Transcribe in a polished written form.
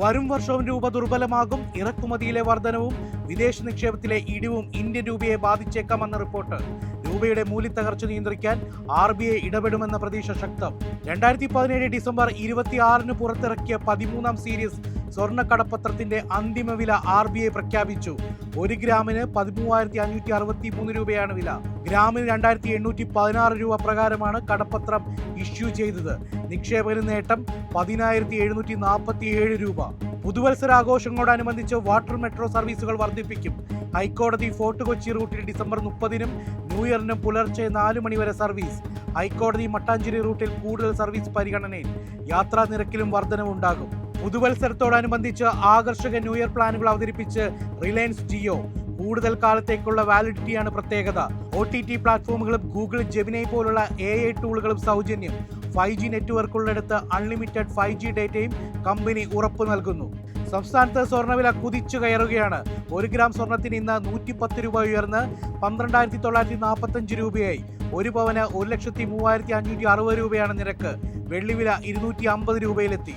വരും വർഷവും രൂപ ദുർബലമാകും. ഇറക്കുമതിയിലെ വർധനവും വിദേശ നിക്ഷേപത്തിലെ ഇടിവും ഇന്ത്യൻ രൂപയെ ബാധിച്ചേക്കാമെന്ന റിപ്പോർട്ട്. രൂപയുടെ മൂല്യത്തകർച്ച നിയന്ത്രിക്കാൻ RBI ഇടപെടുമെന്ന പ്രതീക്ഷ ശക്തം. 2017 ഡിസംബർ 26 പുറത്തിറക്കിയ 13ാം സീരീസ് സ്വർണ്ണ കടപ്പത്രത്തിന്റെ അന്തിമ വില RBI പ്രഖ്യാപിച്ചു. 1 ഗ്രാമിന് 13,563 രൂപയാണ് വില. ഗ്രാമിന് 2,816 രൂപ പ്രകാരമാണ് കടപ്പത്രം ഇഷ്യൂ ചെയ്തത്. നിക്ഷേപകന് നേട്ടം 10,747 രൂപ. പുതുവത്സരാഘോഷങ്ങളോടനുബന്ധിച്ച് വാട്ടർ മെട്രോ സർവീസുകൾ വർദ്ധിപ്പിക്കും. ഹൈക്കോടതി ഫോർട്ട് കൊച്ചി റൂട്ടിൽ ഡിസംബർ 30-നും ന്യൂ ഇയറിനും പുലർച്ചെ 4 മണി വരെ സർവീസ്. ഹൈക്കോടതി മട്ടാഞ്ചേരി റൂട്ടിൽ കൂടുതൽ സർവീസ് പരിഗണനയിൽ. യാത്രാ നിരക്കിലും വർധനവുണ്ടാകും. പുതുവത്സരത്തോടനുബന്ധിച്ച് ആകർഷക ന്യൂ ഇയർ പ്ലാനുകൾ അവതരിപ്പിച്ച് റിലയൻസ് ജിയോ. കൂടുതൽ കാലത്തേക്കുള്ള വാലിഡിറ്റിയാണ് പ്രത്യേകത. OTT പ്ലാറ്റ്ഫോമുകളും ഗൂഗിൾ ജെമിനി പോലുള്ള AI ടൂളുകളും സൗജന്യം. 5G നെറ്റ്വർക്ക് ഉള്ളിടത്ത് അൺലിമിറ്റഡ് 5G ഡേറ്റയും കമ്പനി ഉറപ്പു നൽകുന്നു. സംസ്ഥാനത്ത് സ്വർണ്ണവില കുതിച്ചു കയറുകയാണ്. 1 ഗ്രാം സ്വർണത്തിന് ഇന്ന് 110 രൂപ ഉയർന്ന് 12,945 രൂപയായി. 1 പവന് 1,03,560 രൂപയാണ് നിരക്ക്. വെള്ളിവില 250 രൂപയിലെത്തി.